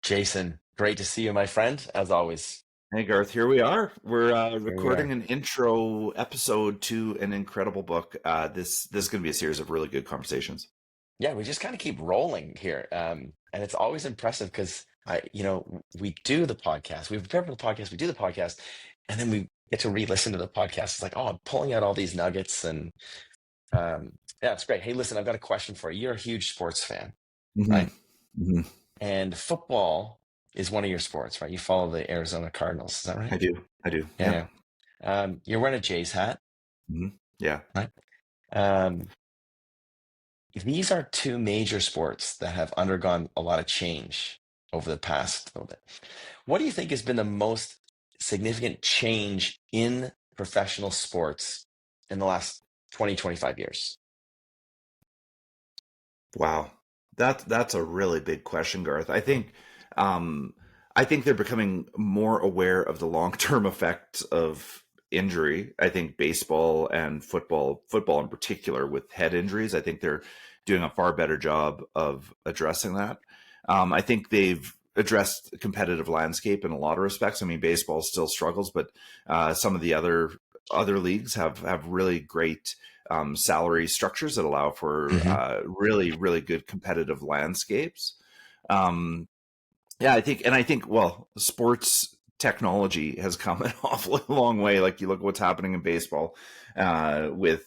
Jason, great to see you, my friend, as always. Hey Garth, here we are. We're Here we are. recording an intro episode to an incredible book. This is going to be a series of really good conversations. Yeah, we just kind of keep rolling here. And it's always impressive because we do the podcast, we prepare for the podcast, we do the podcast, and then we get to re-listen to the podcast. It's like, oh, I'm pulling out all these nuggets and yeah, it's great. Hey, listen, I've got a question for you. You're a huge sports fan, hmm right? hmm And football is one of your sports, right? You follow the Arizona Cardinals, is that right? I do. I do. Yeah. Yeah. You're wearing a Jays hat, hmm Yeah. right? Um, These are two major sports that have undergone a lot of change over the past little bit. What do you think has been the most significant change in professional sports in the last 20, 25 years? Wow. That's a really big question, Garth. Um, I think they're becoming more aware of the long-term effects of injury. I think baseball and football in particular, with head injuries, I think they're doing a far better job of addressing that. I think they've addressed the competitive landscape in a lot of respects. I mean, baseball still struggles, but some of the other leagues have really great salary structures that allow for Hmm. really good competitive landscapes. Um, yeah, I think well, sports technology has come an awfully long way. Like you look at what's happening in baseball with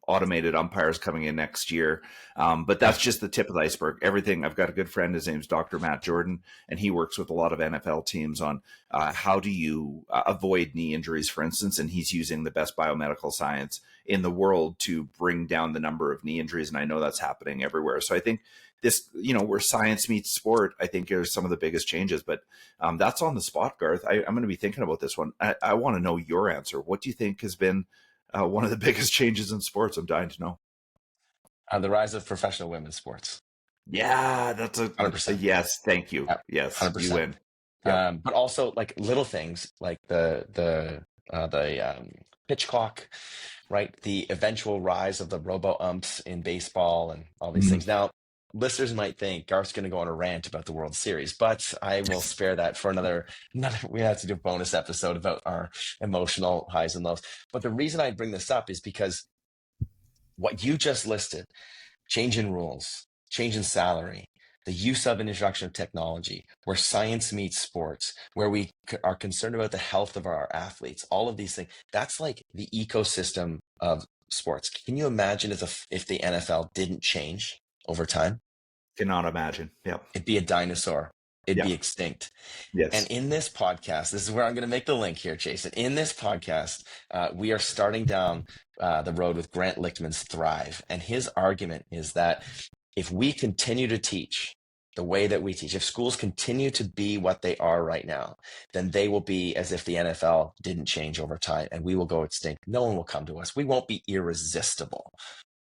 automated umpires coming in next year. But Yeah. that's just the tip of the iceberg. Everything. I've got a good friend. His name's Dr. Matt Jordan, and he works with a lot of NFL teams on how do you avoid knee injuries, for instance. And he's using the best biomedical science in the world to bring down the number of knee injuries. And I know that's happening everywhere. So I think this, where science meets sport, I think are some of the biggest changes. But that's on the spot, Garth. I'm going to be thinking about this one. I want to know your answer. What do you think has been one of the biggest changes in sports? I'm dying to know. The rise of professional women's sports, Yeah, that's a 100%. yes. Thank you. Yeah, Yes, you 100%. win. Yep. But also like little things like the pitch clock, right? The eventual rise of the robo umps in baseball and all these Mhm. things. Now, listeners might think Garth's going to go on a rant about the World Series, but I will spare that for another. We have to do a bonus episode about our emotional highs and lows. But the reason I bring this up is because what you just listed, change in rules, change in salary, the use of and introduction of technology, where science meets sports, where we are concerned about the health of our athletes, all of these things, that's like the ecosystem of sports. Can you imagine if the NFL didn't change over time? Cannot imagine. Yep. It'd be a dinosaur. It'd be Yeah. extinct. And Yes. in this podcast, this is where I'm going to make the link here, Jason. In this podcast, we are starting down the road with Grant Lickman's Thrive. And his argument is that if we continue to teach the way that we teach, if schools continue to be what they are right now, then they will be as if the NFL didn't change over time and we will go extinct. No one will come to us. We won't be irresistible.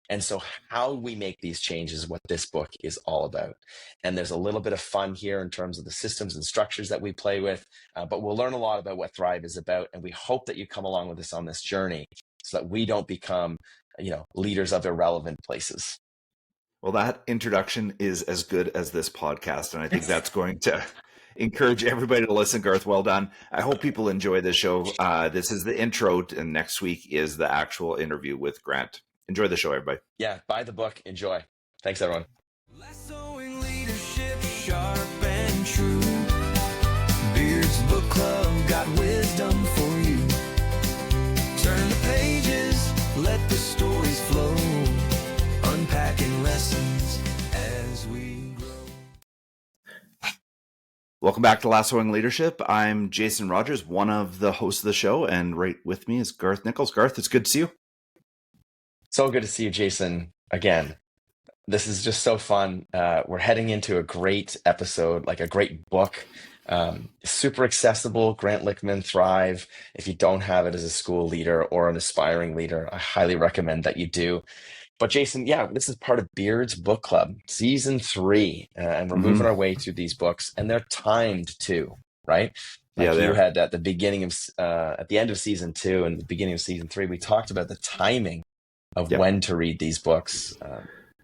And so, how we make these changes is what this book is all about. And there's a little bit of fun here in terms of the systems and structures that we play with, but we'll learn a lot about what Thrive is about. And we hope that you come along with us on this journey so that we don't become, leaders of irrelevant places. Well, that introduction is as good as this podcast, and I think that's going to encourage everybody to listen. Garth, well done. I hope people enjoy this show. This is the intro, and next week is the actual interview with Grant. Enjoy the show, everybody. Yeah, buy the book. Enjoy. Thanks, everyone. Lassoing leadership, sharp and true. Beard's Book Club got wisdom for you. Turn the pages, let the stories flow. Unpacking lessons as we grow. Welcome back to Lassoing Leadership. I'm Jason Rogers, one of the hosts of the show, and right with me is Garth Nichols. Garth, it's good to see you. So good to see you, Jason, again. This is just so fun. We're heading into a great episode, like a great book. Super accessible, Grant Lickman, Thrive. If you don't have it as a school leader or an aspiring leader, I highly recommend that you do. But Jason, yeah, this is part of Beard's Book Club, season 3, and we're moving Mhm. our way through these books, and they're timed too, right? Yeah, Like you there. had at the end of season 2 and the beginning of season 3, we talked about the timing of Yep. when to read these books.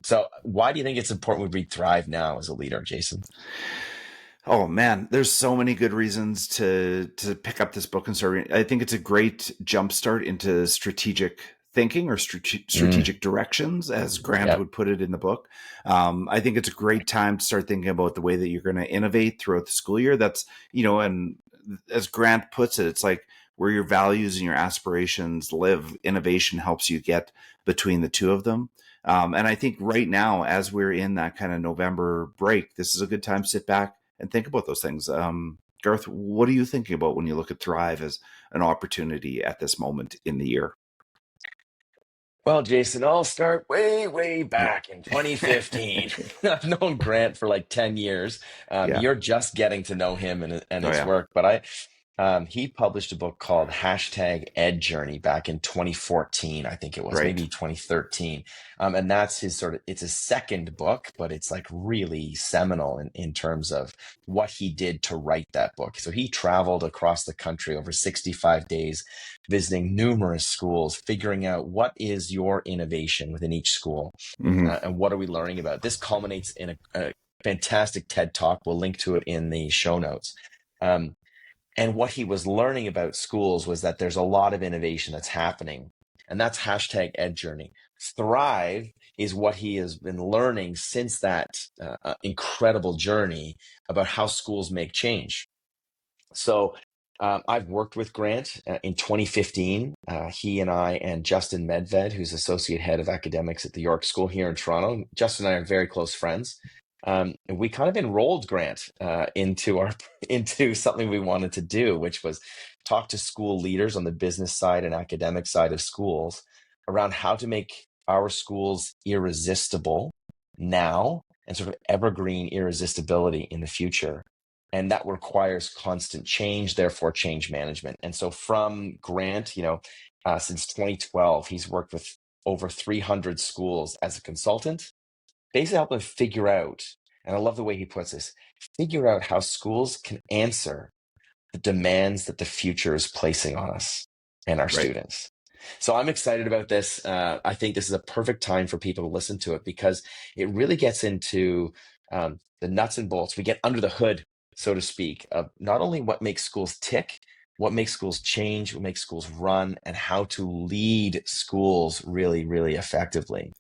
So why do you think it's important we read Thrive now as a leader, Jason? Oh man, there's so many good reasons to pick up this book and start reading. I think it's a great jumpstart into strategic thinking or Mm, strategic directions, as Grant yep. would put it in the book. I think it's a great time to start thinking about the way that you're going to innovate throughout the school year. That's, and as Grant puts it, it's like where your values and your aspirations live, innovation helps you get between the two of them. And I think right now, as we're in that kind of November break, this is a good time to sit back and think about those things. Garth, what are you thinking about when you look at Thrive as an opportunity at this moment in the year? Well, Jason, I'll start way, way Yeah. back in 2015. I've known Grant for like 10 years. Yeah. You're just getting to know him and Oh his yeah. work, but he published a book called #Ed Journey back in 2014. I think it was Right. maybe 2013. And that's it's his second book, but it's like really seminal in terms of what he did to write that book. So he traveled across the country over 65 days, visiting numerous schools, figuring out what is your innovation within each school, Hmm. and what are we learning about. This culminates in a fantastic TED Talk. We'll link to it in the show notes. Um, and what he was learning about schools was that there's a lot of innovation that's happening. And that's #Ed Journey. Thrive is what he has been learning since that incredible journey about how schools make change. So I've worked with Grant in 2015. He and I and Justin Medved, who's associate head of academics at the York School here in Toronto. Justin and I are very close friends. And we kind of enrolled Grant into something we wanted to do, which was talk to school leaders on the business side and academic side of schools around how to make our schools irresistible now and sort of evergreen irresistibility in the future. And that requires constant change, therefore change management. And so from Grant, since 2012, he's worked with over 300 schools as a consultant, basically help them figure out, and I love the way he puts this, figure out how schools can answer the demands that the future is placing on us and our Right. students. So I'm excited about this. I think this is a perfect time for people to listen to it because it really gets into the nuts and bolts. We get under the hood, so to speak, of not only what makes schools tick, what makes schools change, what makes schools run, and how to lead schools really, really effectively.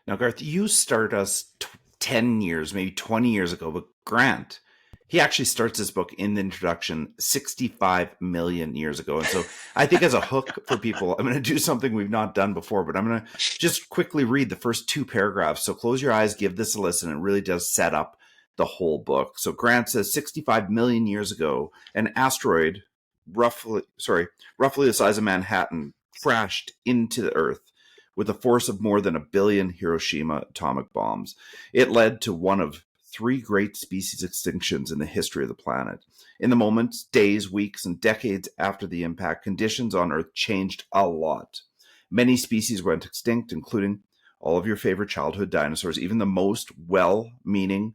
Now, Garth, you started us 10 years, maybe 20 years ago, but Grant, he actually starts this book in the introduction 65 million years ago. And so I think as a hook for people, I'm going to do something we've not done before, but I'm going to just quickly read the first two paragraphs. So close your eyes, give this a listen. It really does set up the whole book. So Grant says 65 million years ago, an asteroid roughly the size of Manhattan crashed into the Earth with a force of more than 1 billion Hiroshima atomic bombs. It led to one of three great species extinctions in the history of the planet. In the moments, days, weeks, and decades after the impact, conditions on Earth changed a lot. Many species went extinct, including all of your favorite childhood dinosaurs, even the most well meaning,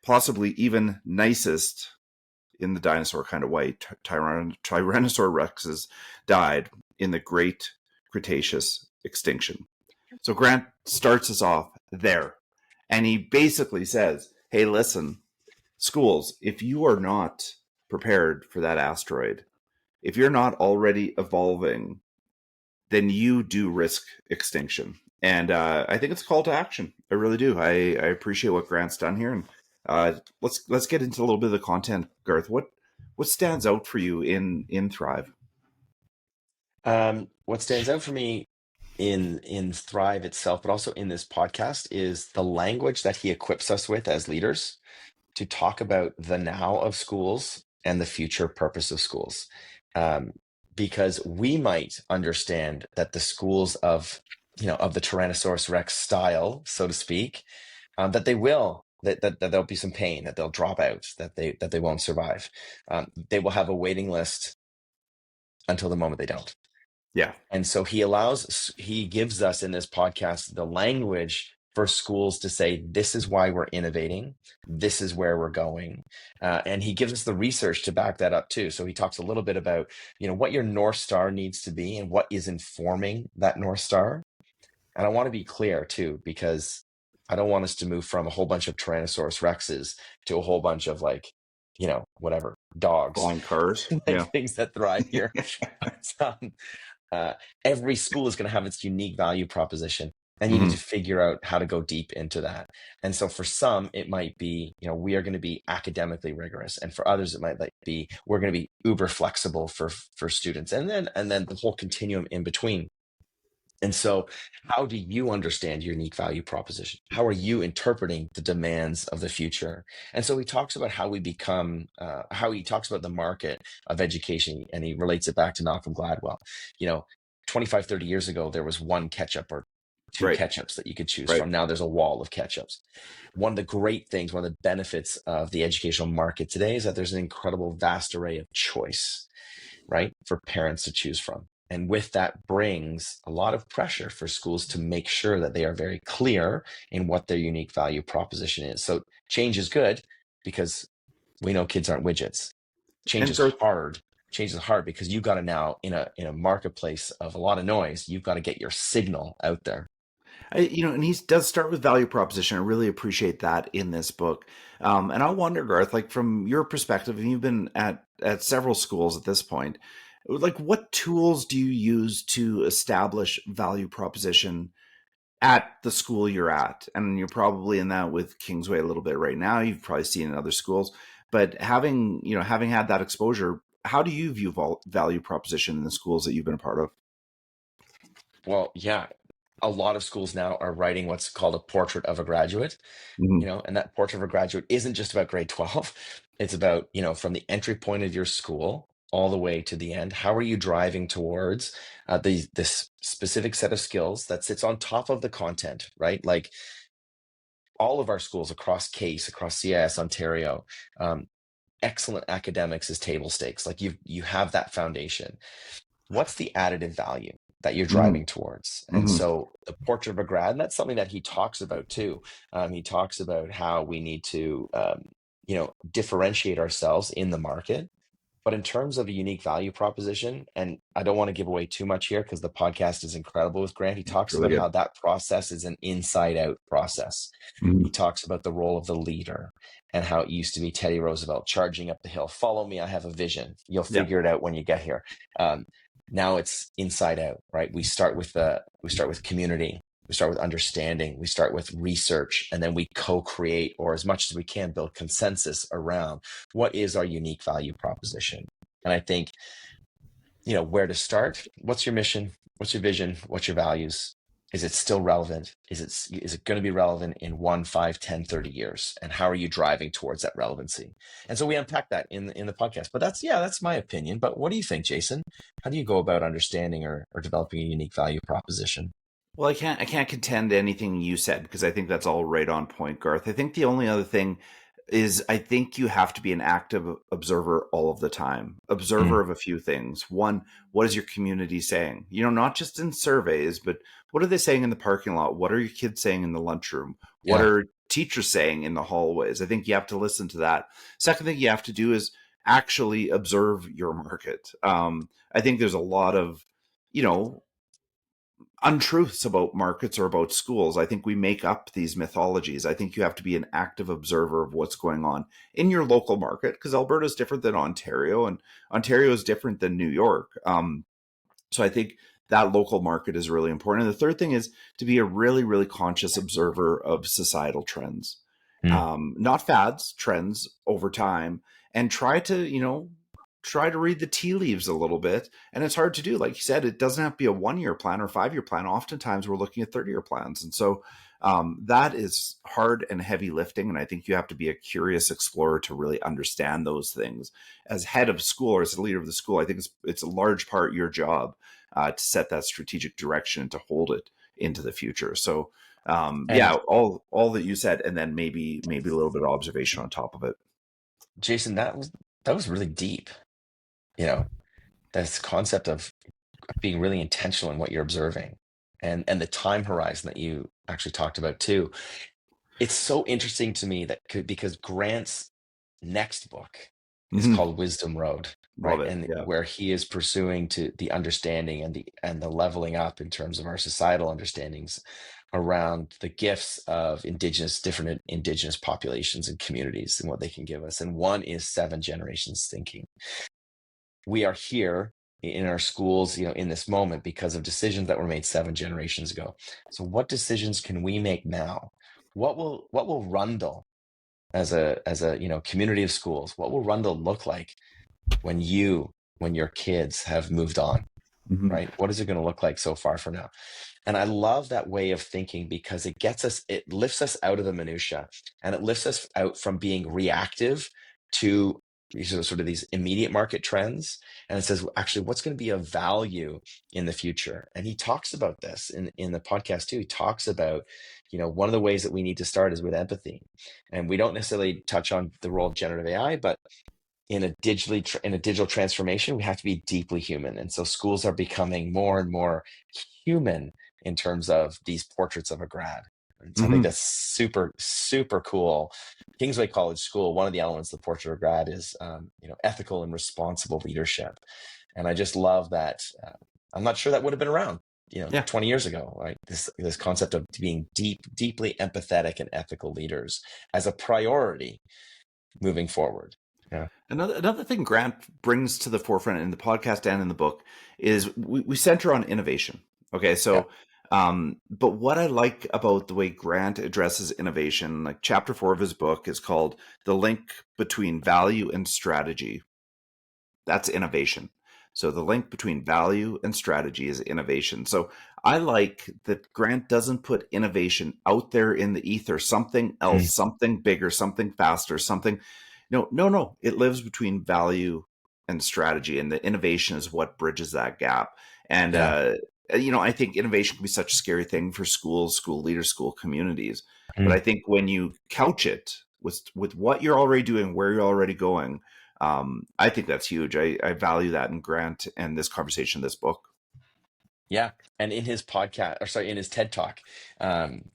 possibly even nicest in the dinosaur kind of way, Tyrannosaur rexes died in the Great Cretaceous extinction. So Grant starts us off there. And he basically says, hey, listen, schools, if you are not prepared for that asteroid, if you're not already evolving, then you do risk extinction. And I think it's a call to action. I really do. I appreciate what Grant's done here. And let's get into a little bit of the content, Garth. What stands out for you in Thrive? What stands out for me in Thrive itself, but also in this podcast, is the language that he equips us with as leaders to talk about the now of schools and the future purpose of schools. Um, because we might understand that the schools of the Tyrannosaurus Rex style, so to speak, that they will. That there'll be some pain, that they'll drop out, that they won't survive. They will have a waiting list until the moment they don't. Yeah. And so he gives us in this podcast the language for schools to say, this is why we're innovating. This is where we're going. And he gives us the research to back that up too. So he talks a little bit about, what your North Star needs to be and what is informing that North Star. And I want to be clear too, because I don't want us to move from a whole bunch of Tyrannosaurus Rexes to a whole bunch of like whatever, dogs, Flying cars. like Yeah. things that thrive here. But, uh, every school is going to have its unique value proposition, and you need Hmm. to figure out how to go deep into that. And so for some, it might be, we are going to be academically rigorous, and for others, it might be we're going to be uber flexible for students, and then the whole continuum in between. And so, how do you understand your unique value proposition? How are you interpreting the demands of the future? And so, he talks about how he talks about the market of education, and he relates it back to Malcolm Gladwell. You know, 25, 30 years ago, there was one ketchup or two Right. ketchups that you could choose Right. from. Now there's a wall of ketchups. One of the great things, one of the benefits of the educational market today is that there's an incredible vast array of choice, right, for parents to choose from. And with that brings a lot of pressure for schools to make sure that they are very clear in what their unique value proposition is. So change is good because we know kids aren't widgets. Change And is Garth, hard. Change is hard because you've got to now, in a marketplace of a lot of noise, you've got to get your signal out there. and he does start with value proposition. I really appreciate that in this book. And I wonder, Garth, like from your perspective, and you've been at several schools at this point, like what tools do you use to establish value proposition at the school you're at? And you're probably in that with Kingsway a little bit right now. You've probably seen it in other schools, but having had that exposure, how do you view value proposition in the schools that you've been a part of? Well, yeah, a lot of schools now are writing what's called a portrait of a graduate, Mhm. and that portrait of a graduate isn't just about grade 12. It's about, from the entry point of your school all the way to the end. How are you driving towards this specific set of skills that sits on top of the content, right? Like all of our schools across CASE, across CIS, Ontario, um, excellent academics is table stakes. Like you have that foundation. What's the additive value that you're Mhm. driving towards? And Mhm. so the portrait of a grad, and that's something that he talks about too. He talks about how we need to, differentiate ourselves in the market. But in terms of a unique value proposition, and I don't want to give away too much here because the podcast is incredible with Grant. He It's talks really about good. how that process is an inside out process. He Mhm. talks about the role of the leader and how it used to be Teddy Roosevelt charging up the hill. Follow me, I have a vision. You'll Yeah. figure it out when you get here. Now it's inside out, right? We start with community. We start with understanding. We start with research, and then we co-create, or as much as we can, build consensus around what is our unique value proposition. And I think, where to start. What's your mission? What's your vision? What's your values? Is it still relevant? Is it going to be relevant in 1, 5, 10, 30 years? And how are you driving towards that relevancy? And so we unpack that in the podcast. But that's my opinion. But what do you think, Jason? How do you go about understanding or developing a unique value proposition? Well, I can't contend anything you said because I think that's all right on point, Garth. I think the only other thing is I think you have to be an active observer all of the time. Observer Mm, of a few things. One, what is your community saying? Not just in surveys, but what are they saying in the parking lot? What are your kids saying in the lunchroom? What yeah. are teachers saying in the hallways? I think you have to listen to that. Second thing you have to do is actually observe your market. I think there's a lot of, you know, untruths about markets or about schools. I think we make up these mythologies. I think you have to be an active observer of what's going on in your local market because Alberta is different than Ontario and Ontario is different than New York. So I think that local market is really important. And the third thing is to be a really, really conscious observer of societal trends, Mm. not fads, trends over time, and try to read the tea leaves a little bit. And it's hard to do. Like you said, it doesn't have to be a 1 year plan or 5 year plan. Oftentimes we're looking at 30-year plans. And so that is hard and heavy lifting. And I think you have to be a curious explorer to really understand those things. As head of school or as a leader of the school, I think it's a large part your job to set that strategic direction and to hold it into the future. So yeah, And all that you said, and then maybe a little bit of observation on top of it. Jason, that was really deep. You know, this concept of being really intentional in what you're observing, and the time horizon that you actually talked about too. It's so interesting to me because Grant's next book is Mhm. called Wisdom Road, Love right? it. And Yeah. where he is pursuing to the understanding and the leveling up in terms of our societal understandings around the gifts of different indigenous populations and communities and what they can give us. And one is 7 generations thinking. We are here in our schools, in this moment because of decisions that were made 7 generations ago. So what decisions can we make now? What will Rundle as a community of schools, what will Rundle look like when your kids have moved on, Mhm. right? What is it going to look like so far from now? And I love that way of thinking because it lifts us out of the minutia, and it lifts us out from being reactive to sort of these immediate market trends. And it says, actually, what's going to be of value in the future? And he talks about this in the podcast too. He talks about, one of the ways that we need to start is with empathy. And we don't necessarily touch on the role of generative AI, but in a digital transformation, we have to be deeply human. And so schools are becoming more and more human in terms of these portraits of a grad. And so I think Mhm. that's super, super cool. Kingsway College School, one of the elements of the portrait of a grad is, ethical and responsible leadership. And I just love that. I'm not sure that would have been around, Yeah. 20 years ago, right? This concept of being deeply empathetic and ethical leaders as a priority moving forward. Yeah. Another thing Grant brings to the forefront in the podcast and in the book is we center on innovation. Okay, Yeah. so but what I like about the way Grant addresses innovation, like chapter 4 of his book is called "The Link Between Value and Strategy." That's innovation. So the link between value and strategy is innovation. So I like that Grant doesn't put innovation out there in the ether, something Mm. else, something bigger, something faster, something. No. It lives between value and strategy, and the innovation is what bridges that gap. And Yeah. I think innovation can be such a scary thing for schools, school leaders, school communities. But Mm. I think when you couch it with what you're already doing, where you're already going, I think that's huge. I value that in Grant and this conversation, this book. Yeah. And in his in his TED Talk, um,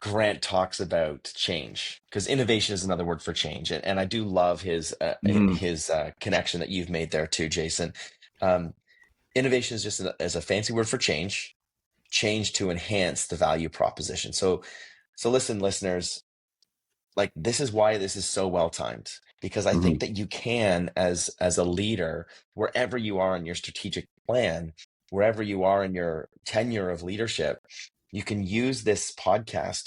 Grant talks about change because innovation is another word for change. And I do love Mhm. his connection that you've made there too, Jason. Um, Innovation is just as a fancy word for change to enhance the value proposition. So listen, listeners, like this is why this is so well timed, because I think Mhm. that you can, as a leader, wherever you are in your strategic plan, wherever you are in your tenure of leadership, you can use this podcast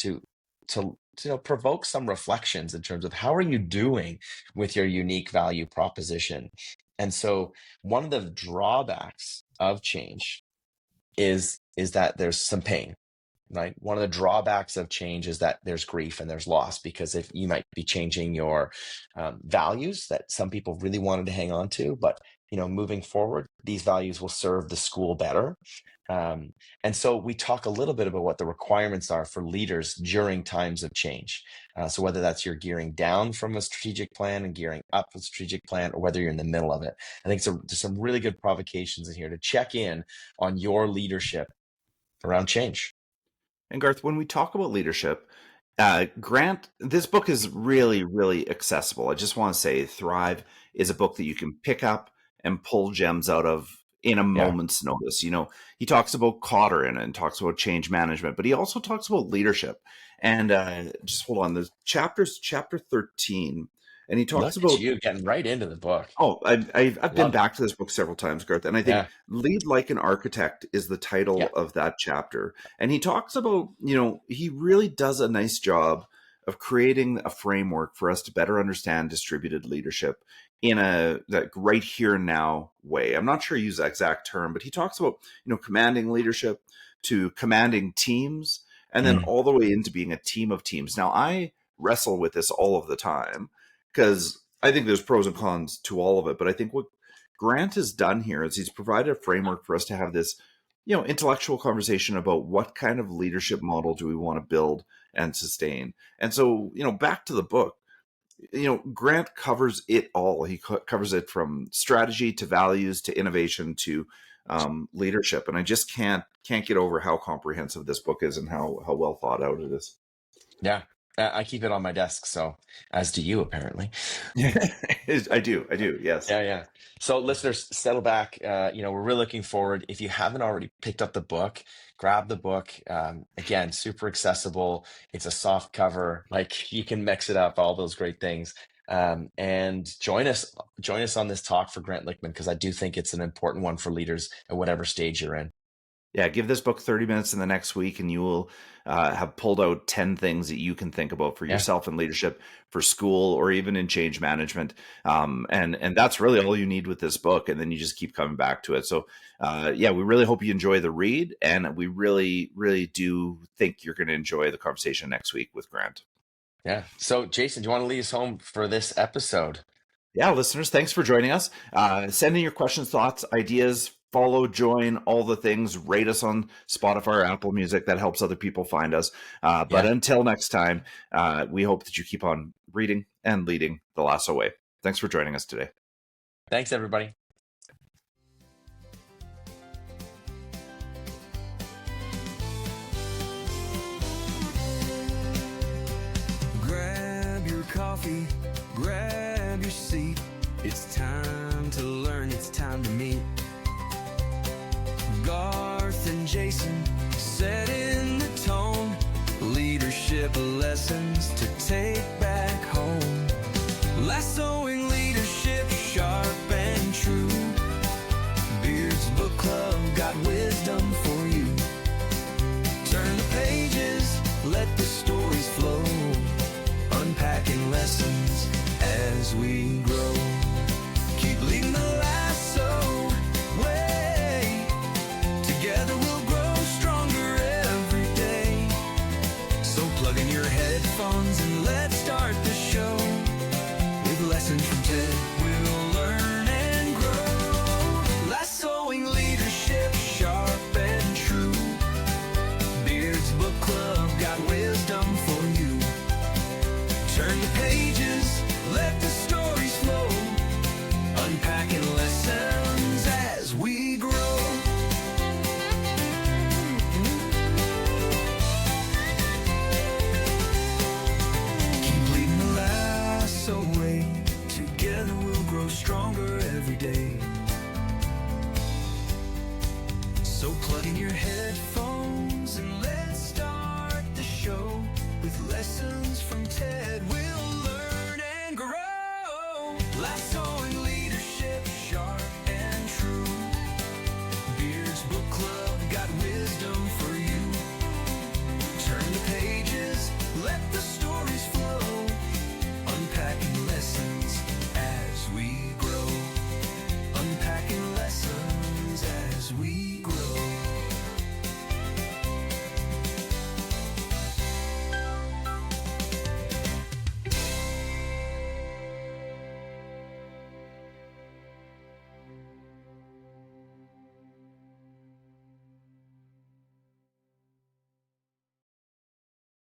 to provoke some reflections in terms of how are you doing with your unique value proposition. And so one of the drawbacks of change is that there's some pain, right? One of the drawbacks of change is that there's grief and there's loss, because if you might be changing your values that some people really wanted to hang on to, but moving forward, these values will serve the school better. And so we talk a little bit about what the requirements are for leaders during times of change. So whether that's you're gearing down from a strategic plan and gearing up a strategic plan, or whether you're in the middle of it, I think there's some really good provocations in here to check in on your leadership around change. And Garth, when we talk about leadership, Grant, this book is really, really accessible. I just want to say Thrive is a book that you can pick up and pull gems out of in a Yeah. moment's notice. He talks about Cotter in it and talks about change management, but he also talks about leadership. And just hold on, there's chapter 13, and he talks Look at about you getting right into the book. Oh, I've been Love it. back to this book several times, Garth, and I think Yeah. "Lead Like an Architect" is the title Yeah. of that chapter. And he talks about, he really does a nice job of creating a framework for us to better understand distributed leadership in a like right here now way. I'm not sure he used that exact term, but he talks about, commanding leadership to commanding teams, and then Mm. all the way into being a team of teams. Now, I wrestle with this all of the time because I think there's pros and cons to all of it, but I think what Grant has done here is he's provided a framework for us to have this, intellectual conversation about what kind of leadership model do we want to build and sustain. And so, back to the book, Grant covers it all. He covers it from strategy to values to innovation to leadership, and I just can't get over how comprehensive this book is and how well thought out it is. Yeah. I keep it on my desk, so as do you apparently. I do. Yes. Yeah, yeah. So, listeners, settle back. We're really looking forward. If you haven't already picked up the book, grab the book. Again, super accessible. It's a soft cover. Like you can mix it up, all those great things. And join us on this talk for Grant Lickman, because I do think it's an important one for leaders at whatever stage you're in. Yeah, give this book 30 minutes in the next week, and you will have pulled out 10 things that you can think about for Yeah. yourself in leadership, for school, or even in change management. And that's really all you need with this book. And then you just keep coming back to it. So, we really hope you enjoy the read. And we really, really do think you're going to enjoy the conversation next week with Grant. Yeah. So, Jason, do you want to lead us home for this episode? Yeah, listeners, thanks for joining us. Send in your questions, thoughts, ideas, follow, join, all the things. Rate us on Spotify or Apple Music. That helps other people find us. But until next time, we hope that you keep on reading and leading the Lasso way. Thanks for joining us today. Thanks, everybody. Grab your coffee, grab your seat. It's time to learn, it's time to meet. Garth and Jason setting the tone. Leadership lessons to take back home. Lassoing leadership, sharp and true. Beard's Book Club got wisdom for you. Turn the pages, let the stories flow. Unpacking lessons as we grow. Keep leading the lasso way. Together we'll grow stronger every day. So plug in your headphones and let's start the show. With lessons from Ted, we'll learn and grow. Lassoing leadership, sharp and true. Beard's Book Club got wisdom for you. Turn the pages, let the stories flow. Unpacking lessons as we grow. Keep leading the lasso way. Together we'll grow stronger every day. So plug in your headphones and let's start the show. With lessons from Ted, we'll learn and grow. Lasso